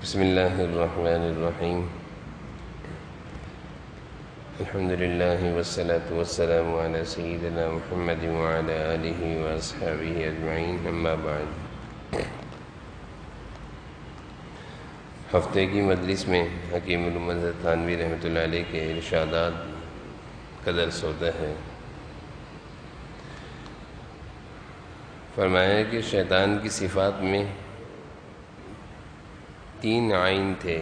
بسم اللہ الرحمن الرحیم الحمد للہ والصلاة والسلام علی سیدنا محمد وعلی آلہ واصحابہ اجمعین، اما بعد۔ ہفتے کی مجلس میں حکیم علوم حضرت تھانوی رحمۃ اللہ علیہ کے ارشادات کا درس ہوتا ہے۔ فرمایا کہ شیطان کی صفات میں 3 عین تھے۔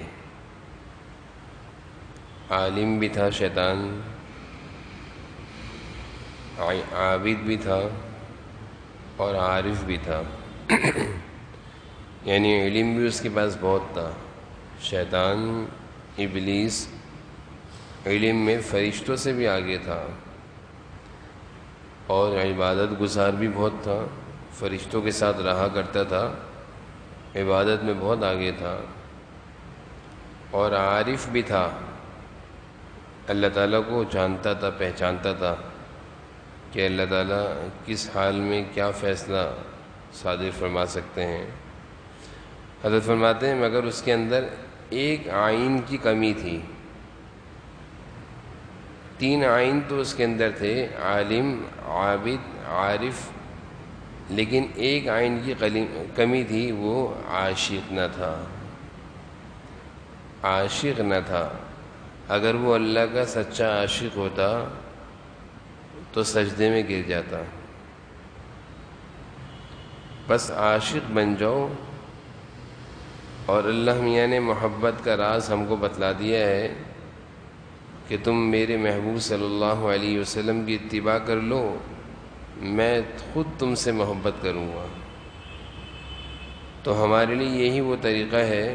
عالم بھی تھا شیطان، عابد بھی تھا اور عارف بھی تھا یعنی علم بھی اس کے پاس بہت تھا۔ شیطان ابلیس علم میں فرشتوں سے بھی آگے تھا اور عبادت گزار بھی بہت تھا، فرشتوں کے ساتھ رہا کرتا تھا، عبادت میں بہت آگے تھا اور عارف بھی تھا، اللہ تعالیٰ کو جانتا تھا، پہچانتا تھا کہ اللہ تعالیٰ کس حال میں کیا فیصلہ صادر فرما سکتے ہیں۔ حضرت فرماتے ہیں مگر اس کے اندر ایک عین کی کمی تھی۔ 3 عین تو اس کے اندر تھے، عالم، عابد، عارف، لیکن ایک عین کی کمی تھی، وہ عاشق نہ تھا۔ عاشق نہ تھا۔ اگر وہ اللہ کا سچا عاشق ہوتا تو سجدے میں گر جاتا۔ بس عاشق بن جاؤ، اور اللہ میاں نے محبت کا راز ہم کو بتلا دیا ہے کہ تم میرے محبوب صلی اللہ علیہ وسلم کی اتباع کر لو، میں خود تم سے محبت کروں گا۔ تو ہمارے لیے یہی وہ طریقہ ہے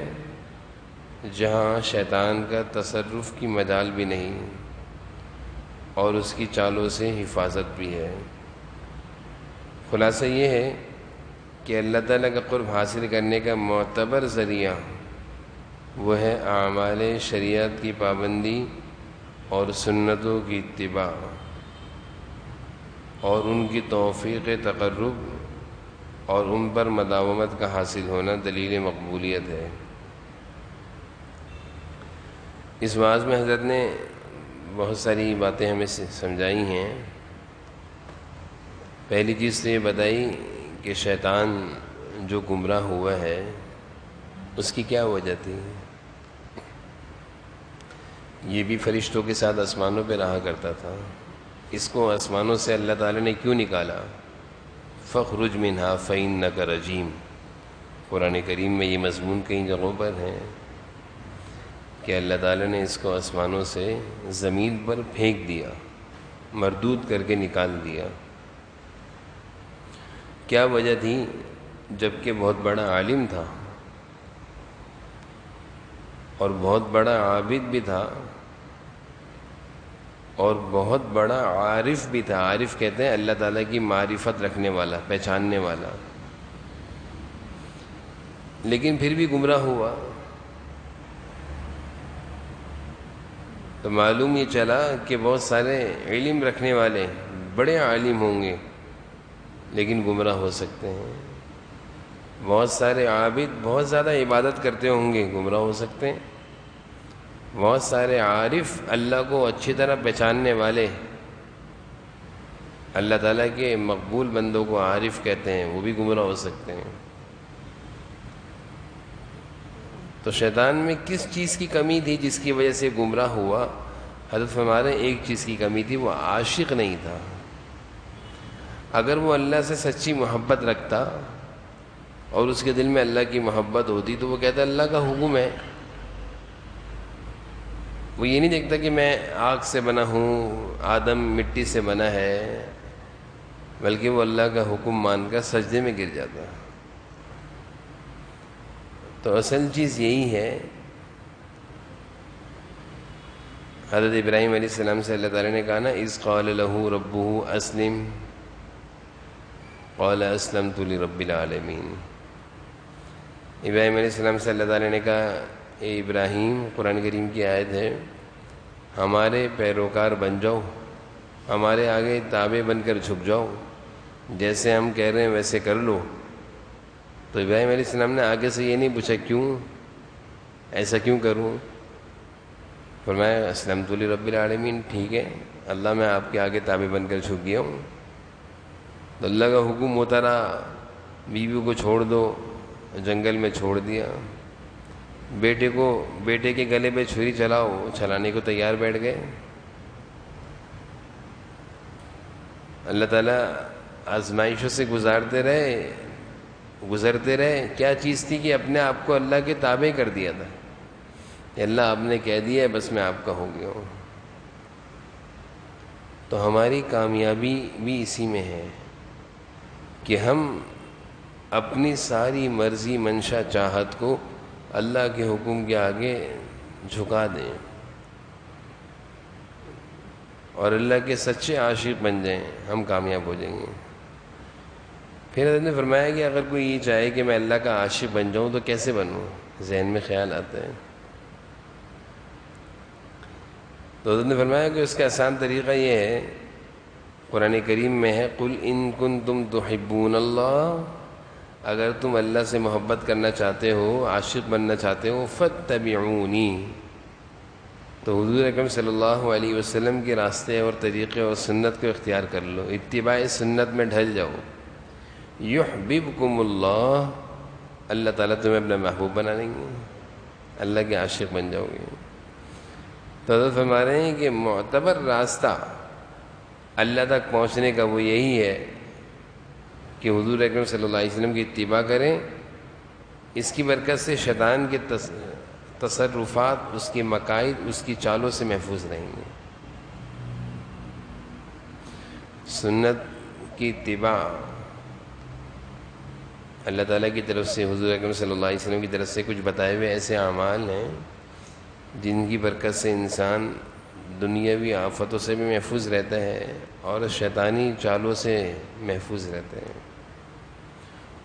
جہاں شیطان کا تصرف کی مجال بھی نہیں اور اس کی چالوں سے حفاظت بھی ہے۔ خلاصہ یہ ہے کہ اللہ تعالیٰ کا قرب حاصل کرنے کا معتبر ذریعہ وہ ہے اعمال شریعت کی پابندی اور سنتوں کی اتباع اور ان کی توفیق تقرب اور ان پر مداومت کا حاصل ہونا دلیل مقبولیت ہے۔ اس واعظ میں حضرت نے بہت ساری باتیں ہمیں سمجھائی ہیں۔ پہلی چیز تو یہ بتائی کہ شیطان جو گمراہ ہوا ہے اس کی کیا وجہ تھی۔ یہ بھی فرشتوں کے ساتھ آسمانوں پہ رہا کرتا تھا، اس کو آسمانوں سے اللہ تعالیٰ نے کیوں نکالا؟ فَاخْرُجْ مِنْهَا فَإِنَّكَ رَجِيمٌ۔ قرآن کریم میں یہ مضمون کئی جگہوں پر ہیں کہ اللہ تعالیٰ نے اس کو آسمانوں سے زمین پر پھینک دیا، مردود کر کے نکال دیا۔ کیا وجہ تھی؟ جبکہ بہت بڑا عالم تھا اور بہت بڑا عابد بھی تھا اور بہت بڑا عارف بھی تھا۔ عارف کہتے ہیں اللہ تعالیٰ کی معرفت رکھنے والا، پہچاننے والا، لیکن پھر بھی گمراہ ہوا۔ تو معلوم یہ چلا کہ بہت سارے علم رکھنے والے بڑے عالم ہوں گے لیکن گمراہ ہو سکتے ہیں، بہت سارے عابد بہت زیادہ عبادت کرتے ہوں گے، گمراہ ہو سکتے ہیں، بہت سارے عارف اللہ کو اچھی طرح پہچاننے والے، اللہ تعالیٰ کے مقبول بندوں کو عارف کہتے ہیں، وہ بھی گمراہ ہو سکتے ہیں۔ تو شیطان میں کس چیز کی کمی تھی جس کی وجہ سے گمراہ ہوا؟ حضرت فرما رہے ہیں ایک چیز کی کمی تھی، وہ عاشق نہیں تھا۔ اگر وہ اللہ سے سچی محبت رکھتا اور اس کے دل میں اللہ کی محبت ہوتی تو وہ کہتا اللہ کا حکم ہے۔ وہ یہ نہیں دیکھتا کہ میں آگ سے بنا ہوں، آدم مٹی سے بنا ہے، بلکہ وہ اللہ کا حکم مان کر سجدے میں گر جاتا۔ تو اصل چیز یہی ہے۔ حضرت ابراہیم علیہ السلام سے اللہ تعالیٰ نے کہا نا، اذ قال له ربه اسلم قال اسلمت لرب العالمین۔ ابراہیم علیہ السلام سے اللہ تعالیٰ نے کہا اے ابراہیم، قرآن کریم کی آیت ہے، ہمارے پیروکار بن جاؤ، ہمارے آگے تابع بن کر جھک جاؤ، جیسے ہم کہہ رہے ہیں ویسے کر لو۔ تو ابراہیم علیہ السلام نے آگے سے یہ نہیں پوچھا کیوں، ایسا کیوں کروں؟ فرمایا اسلمت لرب العالمین، ٹھیک ہے اللہ میں آپ کے آگے تابع بن کر جھک گیا ہوں۔ تو اللہ کا حکم ہوتا رہا، بیوی کو چھوڑ دو، جنگل میں چھوڑ دیا، بیٹے کے گلے پہ چھری چلاؤ، چلانے کو تیار بیٹھ گئے۔ اللہ تعالیٰ آزمائشوں سے گزرتے رہے۔ کیا چیز تھی کہ اپنے آپ کو اللہ کے تابع کر دیا تھا کہ اللہ آپ نے کہہ دیا ہے بس میں آپ کا ہو گیا ہوں۔ تو ہماری کامیابی بھی اسی میں ہے کہ ہم اپنی ساری مرضی، منشا، چاہت کو اللہ کے حکم کے آگے جھکا دیں اور اللہ کے سچے عاشق بن جائیں، ہم کامیاب ہو جائیں گے۔ پھر حضرت نے فرمایا کہ اگر کوئی یہ چاہے کہ میں اللہ کا عاشق بن جاؤں تو کیسے بنوں؟ ذہن میں خیال آتا ہے۔ تو حضرت نے فرمایا کہ اس کا آسان طریقہ یہ ہے، قرآن کریم میں ہے قُلْ إِن كُنتُمْ تُحِبُّونَ اللَّهَ، اگر تم اللہ سے محبت کرنا چاہتے ہو، عاشق بننا چاہتے ہو، فَاتَّبِعُونِي، تو حضور اکرم صلی اللہ علیہ وسلم کے راستے اور طریقے اور سنت کو اختیار کر لو، اتباع سنت میں ڈھل جاؤ۔ یحببکم اللہ، اللہ تعالیٰ تمہیں اپنا محبوب بنا لیں گے، اللہ کے عاشق بن جاؤ گے۔ تو حضرت فرما رہے ہیں کہ معتبر راستہ اللہ تک پہنچنے کا وہ یہی ہے کہ حضور اکرم صلی اللہ علیہ وسلم کی اتباع کریں۔ اس کی برکت سے شیطان کے تصرفات، اس کی مکائد، اس کی چالوں سے محفوظ رہیں گے۔ سنت کی اتباع اللہ تعالیٰ کی طرف سے، حضور اکرم صلی اللہ علیہ وسلم کی طرف سے کچھ بتائے ہوئے ایسے اعمال ہیں جن کی برکت سے انسان دنیاوی آفتوں سے بھی محفوظ رہتا ہے اور شیطانی چالوں سے محفوظ رہتا ہے۔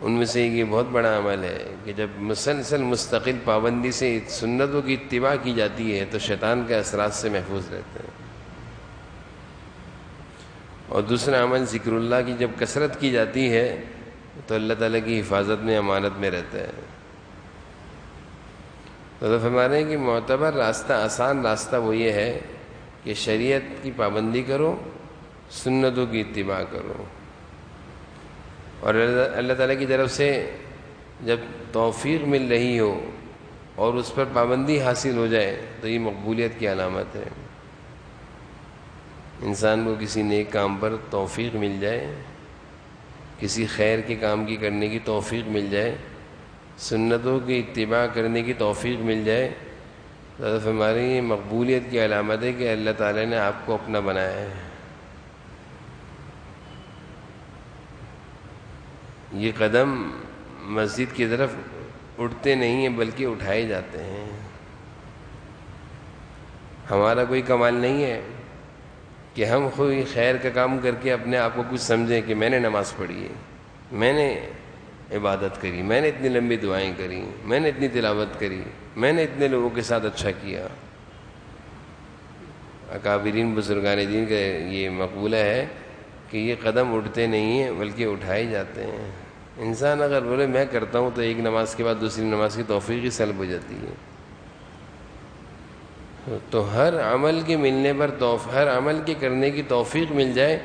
ان میں سے یہ بہت بڑا عمل ہے کہ جب مسلسل مستقل پابندی سے سنتوں کی اتباع کی جاتی ہے تو شیطان کے اثرات سے محفوظ رہتا ہے۔ اور دوسرا عمل ذکر اللہ کی جب کثرت کی جاتی ہے تو اللہ تعالیٰ کی حفاظت میں، امانت میں رہتا ہے۔ تو فرما رہے ہیں کہ معتبر راستہ، آسان راستہ وہ یہ ہے کہ شریعت کی پابندی کرو، سنتوں کی اتباع کرو، اور اللہ تعالیٰ کی طرف سے جب توفیق مل رہی ہو اور اس پر پابندی حاصل ہو جائے تو یہ مقبولیت کی علامت ہے۔ انسان کو کسی نیک کام پر توفیق مل جائے، کسی خیر کے کام کی کرنے کی توفیق مل جائے، سنتوں کی اتباع کرنے کی توفیق مل جائے تو ہماری مقبولیت کی علامت ہے کہ اللہ تعالیٰ نے آپ کو اپنا بنایا ہے۔ یہ قدم مسجد کی طرف اٹھتے نہیں ہیں بلکہ اٹھائے جاتے ہیں۔ ہمارا کوئی کمال نہیں ہے کہ ہم کوئی خیر کا کام کر کے اپنے آپ کو کچھ سمجھیں کہ میں نے نماز پڑھی ہے، میں نے عبادت کری، میں نے اتنی لمبی دعائیں کری، میں نے اتنی تلاوت کری، میں نے اتنے لوگوں کے ساتھ اچھا کیا۔ اکابرین بزرگان دین کا یہ مقولہ ہے کہ یہ قدم اٹھتے نہیں ہیں بلکہ اٹھائے جاتے ہیں۔ انسان اگر بولے میں کرتا ہوں تو ایک نماز کے بعد دوسری نماز کی توفیق ہی سلب ہو جاتی ہے۔ تو ہر عمل کے ملنے پر ہر عمل کے کرنے کی توفیق مل جائے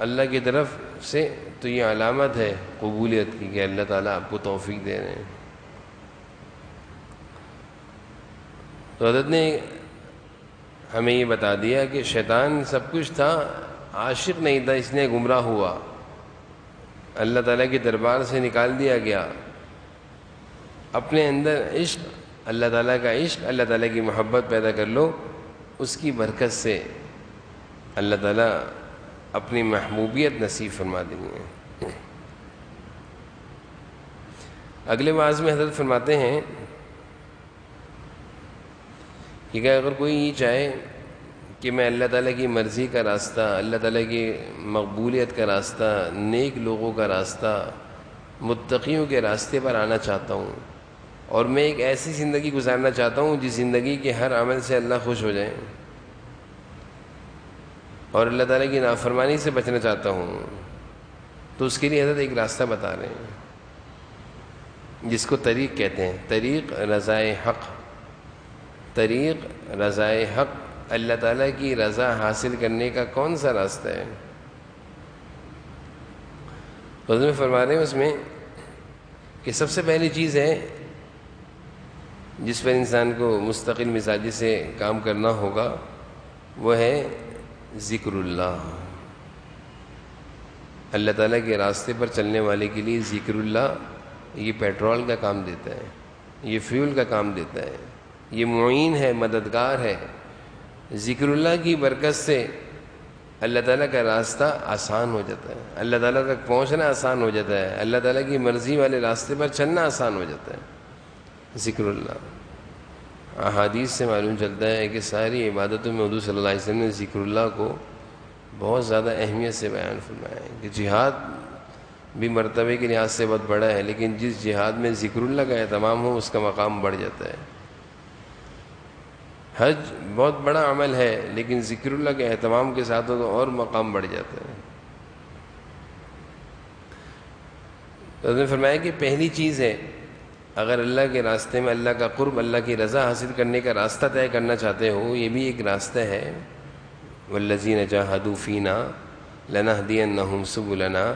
اللہ کی طرف سے تو یہ علامت ہے قبولیت کی کہ اللہ تعالیٰ آپ کو توفیق دے رہے ہیں۔ تو حضرت نے ہمیں یہ بتا دیا کہ شیطان سب کچھ تھا، عاشق نہیں تھا، اس نے گمراہ ہوا، اللہ تعالیٰ کے دربار سے نکال دیا گیا۔ اپنے اندر عشق، اللہ تعالیٰ کا عشق، اللہ تعالیٰ کی محبت پیدا کر لو، اس کی برکت سے اللہ تعالیٰ اپنی محبوبیت نصیب فرما دیں گے۔ اگلے واعظ میں حضرت فرماتے ہیں کہ اگر کوئی یہ چاہے کہ میں اللہ تعالیٰ کی مرضی کا راستہ، اللہ تعالیٰ کی مقبولیت کا راستہ، نیک لوگوں کا راستہ، متقیوں کے راستے پر آنا چاہتا ہوں، اور میں ایک ایسی زندگی گزارنا چاہتا ہوں جس زندگی کے ہر عمل سے اللہ خوش ہو جائے، اور اللہ تعالیٰ کی نافرمانی سے بچنا چاہتا ہوں، تو اس کے لیے حضرت ایک راستہ بتا رہے ہیں جس کو طریق کہتے ہیں، طریق رضائے حق۔ طریق رضائے حق، اللہ تعالیٰ کی رضا حاصل کرنے کا کون سا راستہ ہے؟ حضور فرما رہے ہیں اس میں کہ سب سے پہلی چیز ہے جس پر انسان کو مستقل مزاجی سے کام کرنا ہوگا وہ ہے ذکر اللہ۔ اللہ تعالیٰ کے راستے پر چلنے والے کے لیے ذکر اللہ یہ پیٹرول کا کام دیتا ہے، یہ فیول کا کام دیتا ہے، یہ معین ہے، مددگار ہے۔ ذکر اللہ کی برکت سے اللہ تعالیٰ کا راستہ آسان ہو جاتا ہے، اللہ تعالیٰ تک پہنچنا آسان ہو جاتا ہے، اللہ تعالیٰ کی مرضی والے راستے پر چلنا آسان ہو جاتا ہے۔ ذکر اللہ، احادیث سے معلوم چلتا ہے کہ ساری عبادتوں میں حضور صلی اللہ علیہ وسلم نے ذکر اللہ کو بہت زیادہ اہمیت سے بیان فرمایا ہے کہ جہاد بھی مرتبے کے لحاظ سے بہت بڑا ہے، لیکن جس جہاد میں ذکر اللہ کا اہتمام ہو اس کا مقام بڑھ جاتا ہے۔ حج بہت بڑا عمل ہے لیکن ذکر اللہ کے اہتمام کے ساتھ تو اور مقام بڑھ جاتا ہے۔ تو انہوں نے فرمایا کہ پہلی چیز ہے اگر اللہ کے راستے میں اللہ کا قرب، اللہ کی رضا حاصل کرنے کا راستہ طے کرنا چاہتے ہو، یہ بھی ایک راستہ ہے۔ والذین جاہدوا فینا لنہدینہم سبلنا،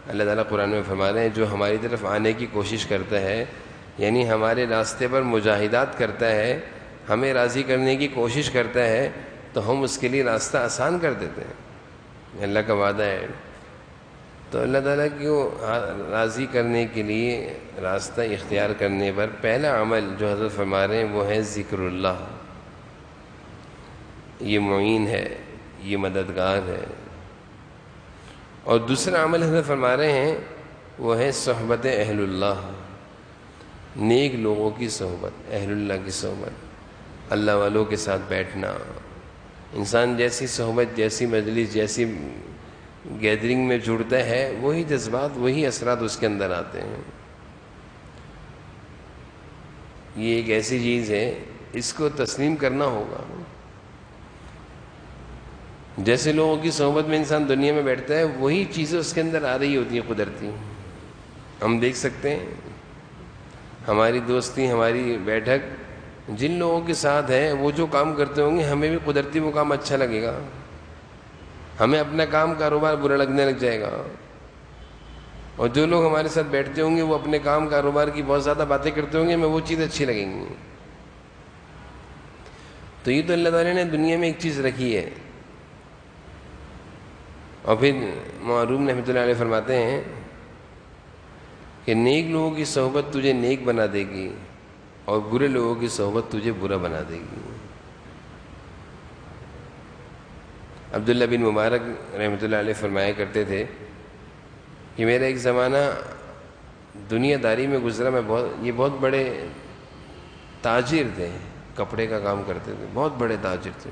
اللہ تعالیٰ قرآن میں فرما رہے ہیں جو ہماری طرف آنے کی کوشش کرتا ہے، یعنی ہمارے راستے پر مجاہدات کرتا ہے، ہمیں راضی کرنے کی کوشش کرتا ہے تو ہم اس کے لیے راستہ آسان کر دیتے ہیں۔ اللہ کا وعدہ ہے۔ تو اللہ تعالیٰ کو راضی کرنے کے لیے راستہ اختیار کرنے پر پہلا عمل جو حضرت فرما رہے ہیں وہ ہے ذکر اللہ۔ یہ معین ہے، یہ مددگار ہے۔ اور دوسرا عمل حضرت فرما رہے ہیں وہ ہے صحبت اہل اللہ، نیک لوگوں کی صحبت، اہل اللہ کی صحبت، اللہ والوں کے ساتھ بیٹھنا۔ انسان جیسی صحبت، جیسی مجلس، جیسی گیدرنگ میں جڑتا ہے وہی جذبات، وہی اثرات اس کے اندر آتے ہیں۔ یہ ایک ایسی چیز ہے اس کو تسلیم کرنا ہوگا۔ جیسے لوگوں کی صحبت میں انسان دنیا میں بیٹھتا ہے وہی چیزیں اس کے اندر آ رہی ہوتی ہیں قدرتی۔ ہم دیکھ سکتے ہیں ہماری دوستی، ہماری بیٹھک جن لوگوں کے ساتھ ہے وہ جو کام کرتے ہوں گے ہمیں بھی قدرتی وہ کام اچھا لگے گا، ہمیں اپنا کام کاروبار برا لگنے لگ جائے گا، اور جو لوگ ہمارے ساتھ بیٹھتے ہوں گے وہ اپنے کام کاروبار کی بہت زیادہ باتیں کرتے ہوں گے، ہمیں وہ چیز اچھی لگیں گی۔ تو یہ تو اللہ تعالیٰ نے دنیا میں ایک چیز رکھی ہے۔ اور پھر معروم رحمۃ اللہ علیہ فرماتے ہیں کہ نیک لوگوں کی صحبت تجھے نیک بنا دے گی اور برے لوگوں کی صحبت تجھے برا بنا دے گی۔ عبداللہ بن مبارک رحمۃ اللہ علیہ فرمایا کرتے تھے کہ میرا ایک زمانہ دنیا داری میں گزرا، یہ بہت بڑے تاجر تھے، کپڑے کا کام کرتے تھے، بہت بڑے تاجر تھے،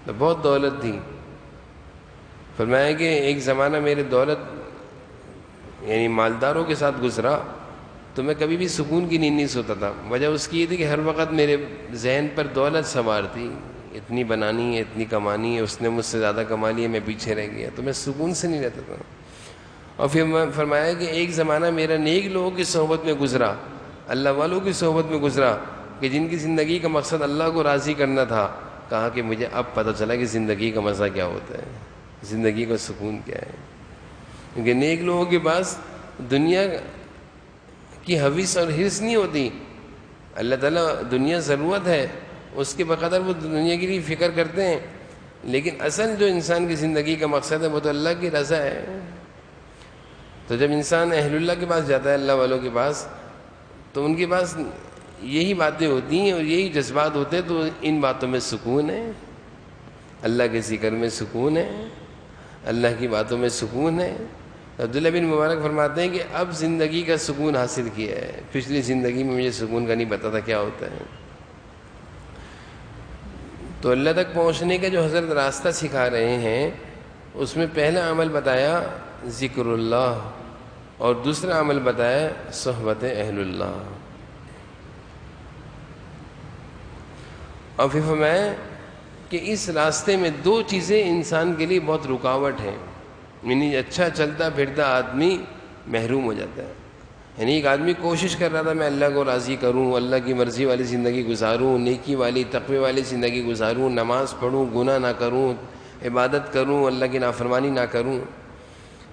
تو بہت دولت تھی۔ فرمایا کہ ایک زمانہ میرے دولت یعنی مالداروں کے ساتھ گزرا تو میں کبھی بھی سکون کی نیند نہیں سوتا تھا۔ وجہ اس کی یہ تھی کہ ہر وقت میرے ذہن پر دولت سوار تھی، اتنی بنانی ہے، اتنی کمانی ہے، اس نے مجھ سے زیادہ کما لی ہے، میں پیچھے رہ گیا، تو میں سکون سے نہیں رہتا تھا۔ اور پھر میں فرمایا کہ ایک زمانہ میرا نیک لوگوں کی صحبت میں گزرا، اللہ والوں کی صحبت میں گزرا، کہ جن کی زندگی کا مقصد اللہ کو راضی کرنا تھا۔ کہا کہ مجھے اب پتہ چلا کہ زندگی کا مزہ کیا ہوتا ہے، زندگی کا سکون کیا ہے۔ کیونکہ نیک لوگوں کے پاس دنیا کی حویث اور حرص نہیں ہوتی۔ اللہ تعالیٰ دنیا ضرورت ہے، اس کے بقدر وہ دنیا کے لیے فکر کرتے ہیں، لیکن اصل جو انسان کی زندگی کا مقصد ہے وہ تو اللہ کی رضا ہے۔ تو جب انسان اہل اللہ کے پاس جاتا ہے، اللہ والوں کے پاس، تو ان کے پاس یہی باتیں ہوتی ہیں اور یہی جذبات ہوتے ہیں، تو ان باتوں میں سکون ہے، اللہ کے ذکر میں سکون ہے، اللہ کی باتوں میں سکون ہے۔ عبداللہ بن مبارک فرماتے ہیں کہ اب زندگی کا سکون حاصل کیا ہے، پچھلی زندگی میں مجھے سکون کا نہیں پتا تھا کیا ہوتا ہے۔ تو اللہ تک پہنچنے کا جو حضرت راستہ سکھا رہے ہیں اس میں پہلا عمل بتایا ذکر اللہ اور دوسرا عمل بتایا صحبت اہل اللہ۔ اور پھر فرمایا کہ اس راستے میں دو چیزیں انسان کے لیے بہت رکاوٹ ہیں، یعنی اچھا چلتا پھرتا آدمی محروم ہو جاتا ہے۔ یعنی ایک آدمی کوشش کر رہا تھا میں اللہ کو راضی کروں، اللہ کی مرضی والی زندگی گزاروں، نیکی والی تقوی والی زندگی گزاروں، نماز پڑھوں، گناہ نہ کروں، عبادت کروں، اللہ کی نافرمانی نہ کروں،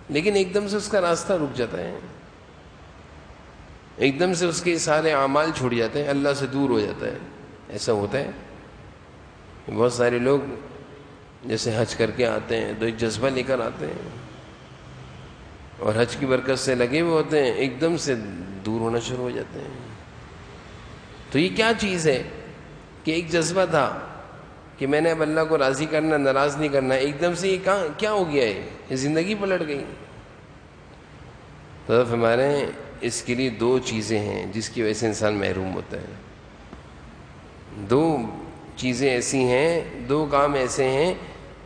لیکن ایک دم سے اس کا راستہ رک جاتا ہے، ایک دم سے اس کے سارے اعمال چھوٹ جاتے ہیں، اللہ سے دور ہو جاتا ہے۔ ایسا ہوتا ہے، بہت سارے لوگ جیسے حج کر کے آتے ہیں تو ایک جذبہ لے کر آتے ہیں اور حج کی برکت سے لگے ہوئے ہوتے ہیں، ایک دم سے دور ہونا شروع ہو جاتے ہیں۔ تو یہ کیا چیز ہے کہ ایک جذبہ تھا کہ میں نے اب اللہ کو راضی کرنا، ناراض نہیں کرنا، ایک دم سے یہ کیا ہو گیا ہے، یہ زندگی پلٹ گئی۔ تو ہمارے اس کے لیے دو چیزیں ہیں جس کی وجہ سے انسان محروم ہوتا ہے، دو چیزیں ایسی ہیں، دو کام ایسے ہیں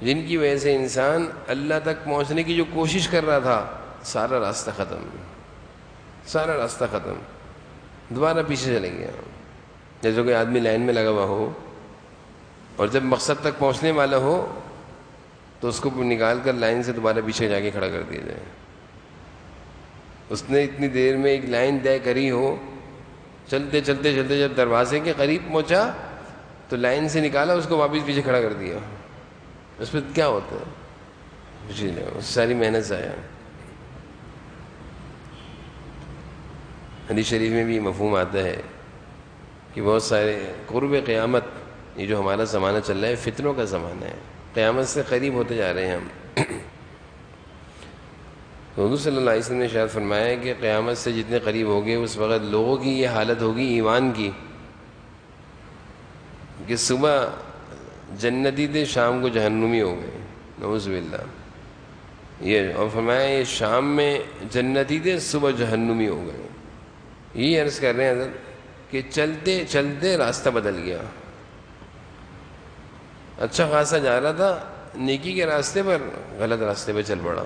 جن کی وجہ سے انسان اللہ تک پہنچنے کی جو کوشش کر رہا تھا سارا راستہ ختم، سارا راستہ ختم، دوبارہ پیچھے چلے گیا۔ جیسے کوئی آدمی لائن میں لگا ہوا ہو اور جب مقصد تک پہنچنے والا ہو تو اس کو نکال کر لائن سے دوبارہ پیچھے جا کے کھڑا کر دیا جائے۔ اس نے اتنی دیر میں ایک لائن طے کری ہو، چلتے چلتے چلتے جب دروازے کے قریب پہنچا تو لائن سے نکالا، اس کو واپس پیچھے کھڑا کر دیا۔ اس پہ کیا ہوتا ہے؟ کچھ نہیں، اس ساری محنت ضائع۔ حدیث شریف میں بھی مفہوم آتا ہے کہ بہت سارے قرب قیامت، یہ جو ہمارا زمانہ چل رہا ہے فتنوں کا زمانہ ہے، قیامت سے قریب ہوتے جا رہے ہیں ہم۔ تو حضور صلی اللہ علیہ وسلم نے ارشاد فرمایا ہے کہ قیامت سے جتنے قریب ہوگے اس وقت لوگوں کی یہ حالت ہوگی ایمان کی کہ صبح جنتی تھے شام کو جہنمی ہو گئے، نعوذ باللہ۔ یہ اور فرمایا یہ شام میں جنتی تھے صبح جہنمی ہو گئے۔ یہ عرض کر رہے ہیں حضرت کہ چلتے چلتے راستہ بدل گیا، اچھا خاصا جا رہا تھا نیکی کے راستے پر، غلط راستے پہ چل پڑا،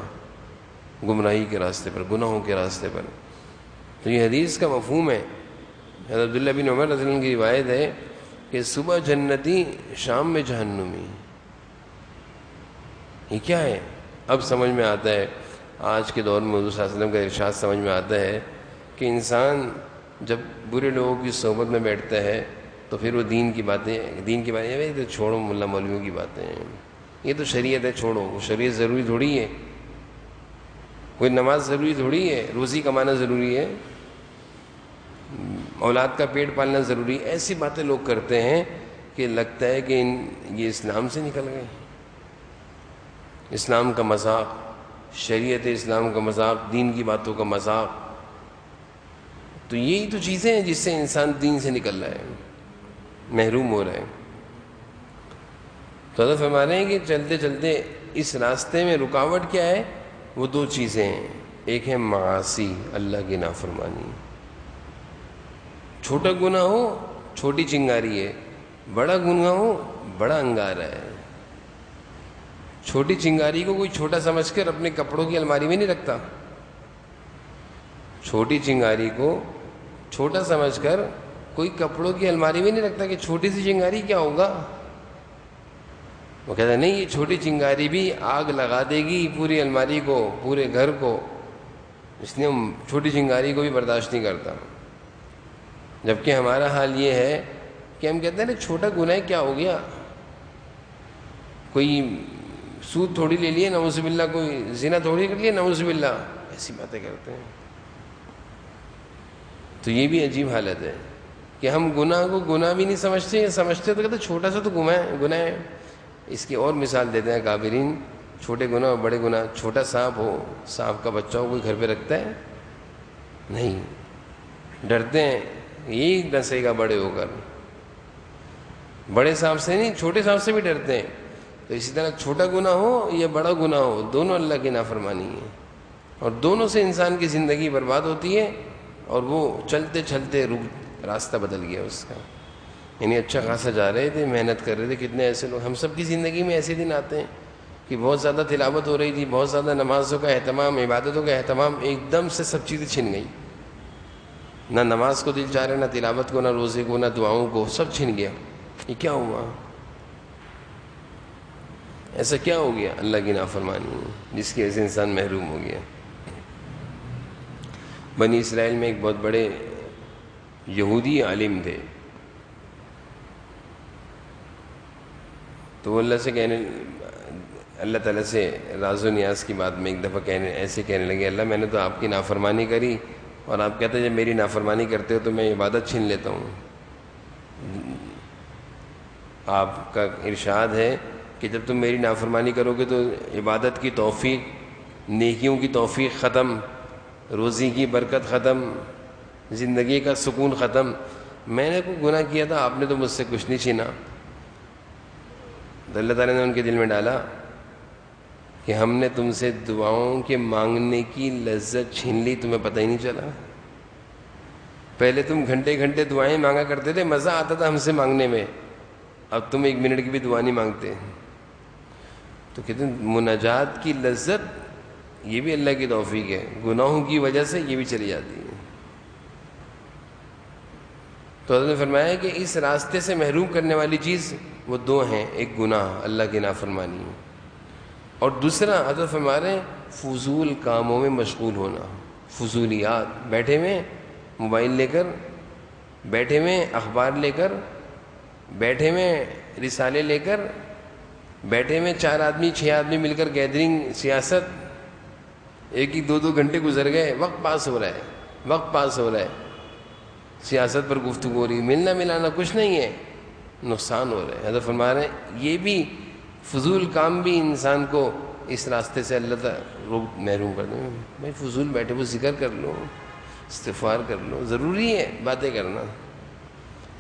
گمراہی کے راستے پر، گناہوں کے راستے پر۔ تو یہ حدیث کا مفہوم ہے۔ حضرت عبداللہ بن عمر رضی اللہ عنہ کی روایت ہے کہ صبح جنتی شام میں جہنمی۔ یہ کیا ہے؟ اب سمجھ میں آتا ہے، آج کے دور میں حضور صلی اللہ علیہ وسلم کا ارشاد سمجھ میں آتا ہے کہ انسان جب برے لوگوں کی صحبت میں بیٹھتا ہے تو پھر وہ دین کی باتیں یہ تو چھوڑو، ملا مولویوں کی باتیں ہیں، یہ تو شریعت ہے، چھوڑو، وہ شریعت ضروری تھوڑی ہے، کوئی نماز ضروری تھوڑی ہے، روزی کمانا ضروری ہے، اولاد کا پیٹ پالنا ضروری ہے۔ ایسی باتیں لوگ کرتے ہیں کہ لگتا ہے کہ یہ اسلام سے نکل گئے، اسلام کا مذاق، شریعت اسلام کا مذاق، دین کی باتوں کا مذاق۔ تو یہی تو چیزیں ہیں جس سے انسان دین سے نکل رہا ہے، محروم ہو رہا ہے۔ تو حضرت فرما رہے ہیں کہ چلتے چلتے اس راستے میں رکاوٹ کیا ہے؟ وہ دو چیزیں ہیں، ایک ہے معاصی، اللہ کی نافرمانی، چھوٹا گناہ ہو چھوٹی چنگاری ہے، بڑا گناہ ہو بڑا انگارہ ہے۔ چھوٹی چنگاری کو کوئی چھوٹا سمجھ کر اپنے کپڑوں کی الماری میں نہیں رکھتا، چھوٹی چنگاری کو چھوٹا سمجھ کر کوئی کپڑوں کی الماری میں نہیں رکھتا کہ چھوٹی سی چنگاری کیا ہوگا۔ وہ کہتا ہے نہیں، یہ چھوٹی چنگاری بھی آگ لگا دے گی پوری الماری کو، پورے گھر کو، اس لیے ہم چھوٹی چنگاری کو بھی برداشت نہیں کرتا۔ جبکہ ہمارا حال یہ ہے کہ ہم کہتے ہیں نا چھوٹا گناہ کیا ہو گیا، کوئی سود تھوڑی لے لیے نعوذ باللہ، کوئی زنا تھوڑی کر لیے نعوذ باللہ، ایسی باتیں کرتے ہیں۔ تو یہ بھی عجیب حالت ہے کہ ہم گناہ کو گناہ بھی نہیں سمجھتے تو کہتے چھوٹا سا تو گناہ ہے۔ اس کی اور مثال دیتے ہیں کافرین، چھوٹے گناہ اور بڑے گناہ۔ چھوٹا سانپ ہو، سانپ کا بچہ ہو، کوئی گھر پہ رکھتا ہے؟ نہیں، ڈرتے ہیں یہی ڈسے گا بڑے ہو کر، بڑے سانپ سے نہیں، چھوٹے سانپ سے بھی ڈرتے ہیں۔ تو اسی طرح چھوٹا گناہ ہو یا بڑا گناہ ہو، دونوں اللہ کی نافرمانی ہے، اور دونوں سے انسان کی زندگی برباد ہوتی ہے، اور وہ چلتے چلتے راستہ بدل گیا اس کا۔ یعنی اچھا خاصا جا رہے تھے، محنت کر رہے تھے، کتنے ایسے لوگ، ہم سب کی زندگی میں ایسے دن آتے ہیں کہ بہت زیادہ تلاوت ہو رہی تھی، بہت زیادہ نمازوں کا اہتمام، عبادتوں کا اہتمام، ایک دم سے سب چیزیں چھن گئی، نہ نماز کو دل چاہ رہے، نہ تلاوت کو، نہ روزے کو، نہ دعاؤں کو، سب چھن گیا۔ یہ کیا ہوا؟ ایسا کیا ہو گیا؟ اللہ کی نافرمانی جس کی وجہ سے انسان محروم ہو گیا۔ بنی اسرائیل میں ایک بہت بڑے یہودی عالم تھے، تو وہ اللہ تعالیٰ سے راز و نیاز کی بات میں ایک دفعہ ایسے کہنے لگے، اللہ میں نے تو آپ کی نافرمانی کری، اور آپ کہتے ہیں جب میری نافرمانی کرتے ہو تو میں عبادت چھین لیتا ہوں۔ آپ کا ارشاد ہے کہ جب تم میری نافرمانی کرو گے تو عبادت کی توفیق، نیکیوں کی توفیق ختم، روزی کی برکت ختم، زندگی کا سکون ختم۔ میں نے کوئی گناہ کیا تھا، آپ نے تو مجھ سے کچھ نہیں چھینا۔ تو اللہ تعالیٰ نے ان کے دل میں ڈالا کہ ہم نے تم سے دعاؤں کے مانگنے کی لذت چھین لی، تمہیں پتہ ہی نہیں چلا۔ پہلے تم گھنٹے گھنٹے دعائیں مانگا کرتے تھے، مزہ آتا تھا ہم سے مانگنے میں، اب تم 1 منٹ کی بھی دعا نہیں مانگتے۔ تو کہتے ہیں مناجات کی لذت یہ بھی اللہ کی توفیق ہے، گناہوں کی وجہ سے یہ بھی چلی جاتی ہے۔ تو حضرت نے فرمایا کہ اس راستے سے محروم کرنے والی چیز وہ 2 ہیں، ایک گناہ، اللہ کی نافرمانی، اور دوسرا حضرت فرما رہے ہیں فضول کاموں میں مشغول ہونا، فضولیات، بیٹھے میں موبائل لے کر، بیٹھے میں اخبار لے کر، بیٹھے میں رسالے لے کر، بیٹھے میں 4 آدمی 6 آدمی مل کر گیدرنگ، سیاست، 1 2 گھنٹے گزر گئے، وقت پاس ہو رہا ہے، سیاست پر گفتگو ہو رہی، ملنا ملانا کچھ نہیں ہے، نقصان ہو رہا ہے۔ حضرت فرما رہے ہیں یہ بھی فضول کام بھی انسان کو اس راستے سے اللہ تعالیٰ محروم کر دیں۔ بھائی فضول بیٹھے وہ ذکر کر لو، استغفار کر لو، ضروری ہے باتیں کرنا،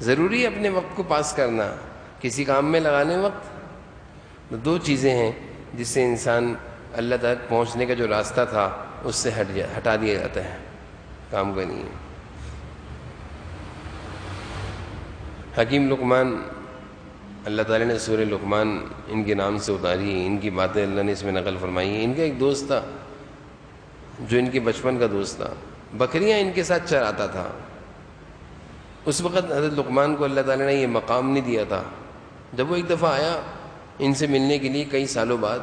ضروری ہے اپنے وقت کو پاس کرنا، کسی کام میں لگانے وقت۔ 2 چیزیں ہیں جس سے انسان اللہ تک پہنچنے کا جو راستہ تھا اس سے ہٹا دیا جاتا ہے، کام کا نہیں ہے۔ حکیم لقمان، اللہ تعالیٰ نے سورہ لقمان ان کے نام سے اتاری ہے، ان کی باتیں اللہ نے اس میں نقل فرمائی ہیں۔ ان کا ایک دوست تھا جو ان کے بچپن کا دوست تھا، بکریاں ان کے ساتھ چراتا تھا۔ اس وقت حضرت لقمان کو اللہ تعالیٰ نے یہ مقام نہیں دیا تھا۔ جب وہ ایک دفعہ آیا ان سے ملنے کے لیے کئی سالوں بعد،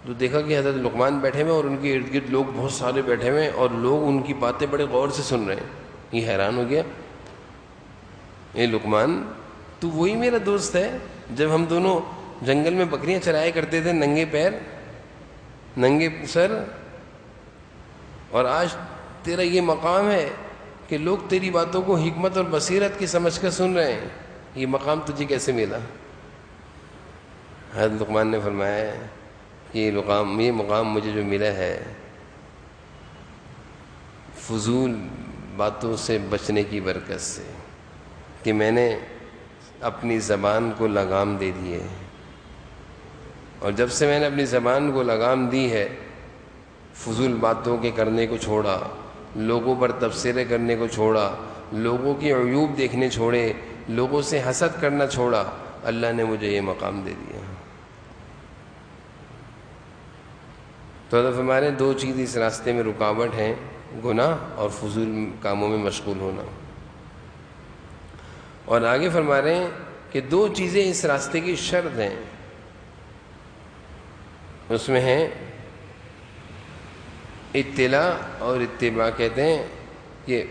تو دیکھا کہ حضرت لقمان بیٹھے ہوئے اور ان کے ارد گرد لوگ بہت سارے بیٹھے ہوئے، اور لوگ ان کی باتیں بڑے غور سے سن رہے ہیں۔ یہ حیران ہو گیا، اے لقمان تو وہی میرا دوست ہے جب ہم دونوں جنگل میں بکریاں چرایا کرتے تھے، ننگے پیر ننگے سر، اور آج تیرا یہ مقام ہے کہ لوگ تیری باتوں کو حکمت اور بصیرت کی سمجھ کر سن رہے ہیں، یہ مقام تجھے کیسے ملا؟ حضرت لقمان نے فرمایا کہ یہ مقام مجھے جو ملا ہے فضول باتوں سے بچنے کی برکت سے، کہ میں نے اپنی زبان کو لگام دے دی ہے، اور جب سے میں نے اپنی زبان کو لگام دی ہے، فضول باتوں کے کرنے کو چھوڑا، لوگوں پر تبصرے کرنے کو چھوڑا، لوگوں کے عیوب دیکھنے چھوڑے، لوگوں سے حسد کرنا چھوڑا، اللہ نے مجھے یہ مقام دے دیا۔ تو حضرت ہمارے 2 چیز اس راستے میں رکاوٹ ہیں، گناہ اور فضول کاموں میں مشغول ہونا۔ اور آگے فرما رہے ہیں کہ 2 چیزیں اس راستے کی شرط ہیں، اس میں ہیں اطلاع اور اتباع۔ کہتے ہیں کہ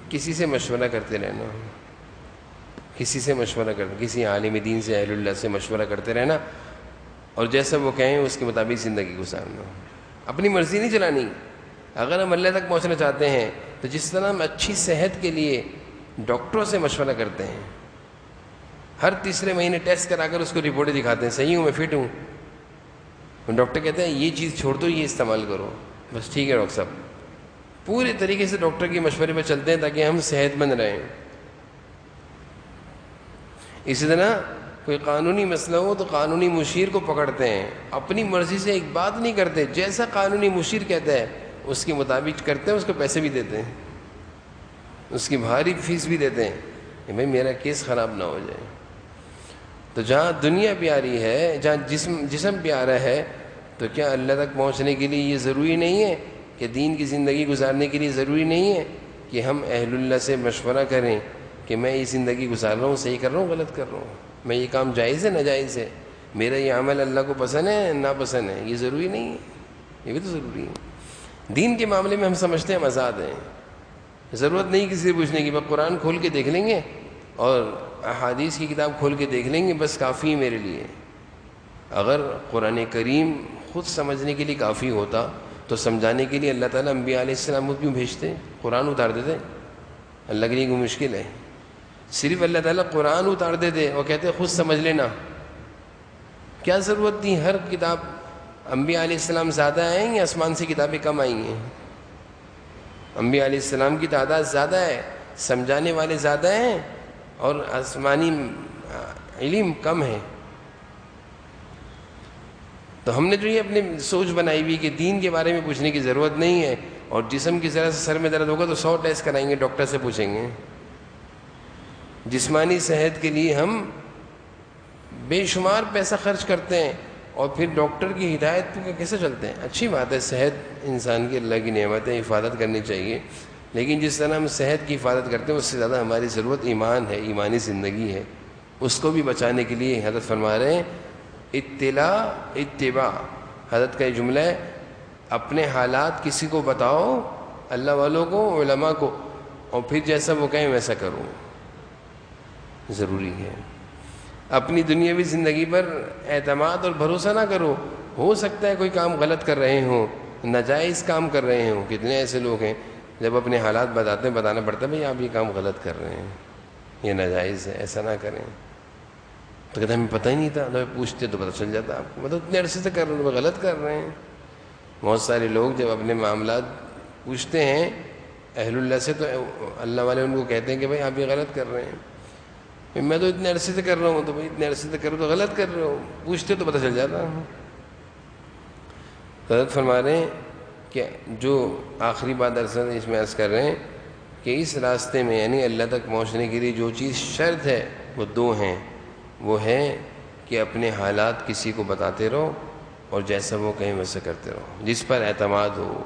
کسی سے مشورہ کرتے رہنا، کسی سے مشورہ کرتے، کسی عالم دین سے، اہل اللہ سے مشورہ کرتے رہنا، اور جیسا وہ کہیں اس کے مطابق زندگی گزارنا، اپنی مرضی نہیں چلانی۔ اگر ہم اللہ تک پہنچنا چاہتے ہیں تو جس طرح ہم اچھی صحت کے لیے ڈاکٹروں سے مشورہ کرتے ہیں، ہر تیسرے مہینے ٹیسٹ کرا کر اس کو رپورٹیں دکھاتے ہیں، صحیح ہوں میں، فٹ ہوں، ڈاکٹر کہتے ہیں یہ چیز چھوڑ دو، یہ استعمال کرو، بس ٹھیک ہے ڈاکٹر صاحب، پورے طریقے سے ڈاکٹر کے مشورے پہ چلتے ہیں تاکہ ہم صحت مند رہیں۔ اسی طرح کوئی قانونی مسئلہ ہو تو قانونی مشیر کو پکڑتے ہیں، اپنی مرضی سے ایک بات نہیں کرتے، جیسا قانونی مشیر کہتا ہے اس کے مطابق کرتے ہیں، اس کو پیسے بھی دیتے ہیں، اس کی بھاری فیس بھی دیتے ہیں کہ بھائی میرا کیس خراب نہ ہو جائے۔ تو جہاں دنیا پیاری ہے، جہاں جسم پیارا ہے، تو کیا اللہ تک پہنچنے کے لیے یہ ضروری نہیں ہے کہ دین کی زندگی گزارنے کے لیے ضروری نہیں ہے کہ ہم اہل اللہ سے مشورہ کریں کہ میں یہ زندگی گزار رہا ہوں، صحیح کر رہا ہوں غلط کر رہا ہوں، میں یہ کام جائز ہے ناجائز ہے، میرا یہ عمل اللہ کو پسند ہے ناپسند ہے؟ یہ ضروری نہیں ہے، یہ بھی تو ضروری ہے۔ دین کے معاملے میں ہم سمجھتے ہیں ہم آزاد ہیں، ضرورت نہیں کسی سے پوچھنے کی، بس قرآن کھول کے دیکھ لیں گے اور احادیث کی کتاب کھول کے دیکھ لیں گے، بس کافی ہے میرے لیے۔ اگر قرآن کریم خود سمجھنے کے لیے کافی ہوتا تو سمجھانے کے لیے اللہ تعالیٰ انبیاء علیہ السلام کو کیوں بھیجتے؟ قرآن اتار دیتے؟ اللہ کے لیے کوئی مشکل ہے؟ صرف اللہ تعالیٰ قرآن اتار دیتے اور کہتے خود سمجھ لینا، کیا ضرورت تھی؟ ہر کتاب انبیاء علیہ السلام زیادہ آئیں گے، آسمان سے کتابیں کم آئی ہیں؟ انبیاء علیہ السلام کی تعداد زیادہ ہے، سمجھانے والے زیادہ ہیں، اور آسمانی علم کم ہے۔ تو ہم نے جو یہ اپنی سوچ بنائی ہوئی کہ دین کے بارے میں پوچھنے کی ضرورت نہیں ہے، اور جسم کی ذرا سے سر میں درد ہوگا تو 100 ٹیسٹ کرائیں گے، ڈاکٹر سے پوچھیں گے۔ جسمانی صحت کے لیے ہم بے شمار پیسہ خرچ کرتے ہیں، اور پھر ڈاکٹر کی ہدایت پہ کیسے چلتے ہیں؟ اچھی بات ہے، صحت انسان کی اللہ کی نعمت ہے، حفاظت کرنی چاہیے، لیکن جس طرح ہم صحت کی حفاظت کرتے ہیں اس سے زیادہ ہماری ضرورت ایمان ہے، ایمانی زندگی ہے۔ اس کو بھی بچانے کے لیے حضرت فرما رہے ہیں اطلاع اتباع۔ حضرت کا یہ جملہ ہے، اپنے حالات کسی کو بتاؤ، اللہ والوں کو، علماء کو، اور پھر جیسا وہ کہیں ویسا کرو۔ ضروری ہے۔ اپنی دنیاوی زندگی پر اعتماد اور بھروسہ نہ کرو، ہو سکتا ہے کوئی کام غلط کر رہے ہوں، ناجائز کام کر رہے ہوں۔ کتنے ایسے لوگ ہیں جب اپنے حالات بتاتے ہیں، بتانا پڑتا ہے بھئی آپ یہ کام غلط کر رہے ہیں، یہ ناجائز ہے، ایسا نہ کریں۔ تو کہتے ہیں ہمیں پتہ ہی نہیں تھا، تو پوچھتے تو پتہ چل جاتا آپ کو، مطلب اتنے عرصے سے کر رہے ہیں، غلط کر رہے ہیں۔ بہت سارے لوگ جب اپنے معاملات پوچھتے ہیں اہل اللہ سے، تو اللہ والے ان کو کہتے ہیں کہ بھئی آپ یہ غلط کر رہے ہیں۔ میں تو اتنے عرصے سے کر رہا ہوں، تو بھئی اتنے عرصے سے کر رہا ہوں تو غلط کر رہے ہو، پوچھتے تو پتہ چل جاتا۔ حضرت فرما رہے ہیں کہ جو آخری بات درصل اس میں عرض کر رہے ہیں کہ اس راستے میں یعنی اللہ تک پہنچنے کے لیے جو چیز شرط ہے وہ 2 ہیں۔ وہ ہے کہ اپنے حالات کسی کو بتاتے رہو، اور جیسا وہ کہیں ویسا کرتے رہو، جس پر اعتماد ہو،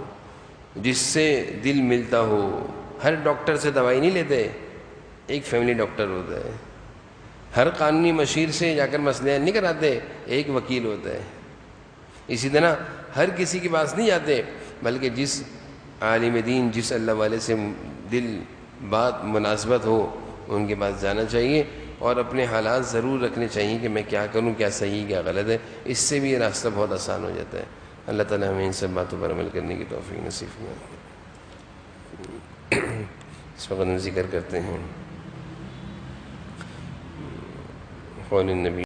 جس سے دل ملتا ہو۔ ہر ڈاکٹر سے دوائی نہیں لیتے، ایک فیملی ڈاکٹر ہوتا ہے۔ ہر قانونی مشیر سے جا کر مسئلے نہیں کراتے، ایک وکیل ہوتا ہے۔ اسی طرح ہر کسی کے پاس نہیں جاتے، بلکہ جس عالم دین، جس اللہ والے سے دل بات مناسبت ہو، ان کے پاس جانا چاہیے، اور اپنے حالات ضرور رکھنے چاہیے کہ میں کیا کروں، کیا صحیح کیا غلط ہے۔ اس سے بھی یہ راستہ بہت آسان ہو جاتا ہے۔ اللہ تعالیٰ ہمیں ان سب باتوں پر عمل کرنے کی توفیق نصیب فرمائے۔ اس وقت ہم ذکر کرتے ہیں قول النبی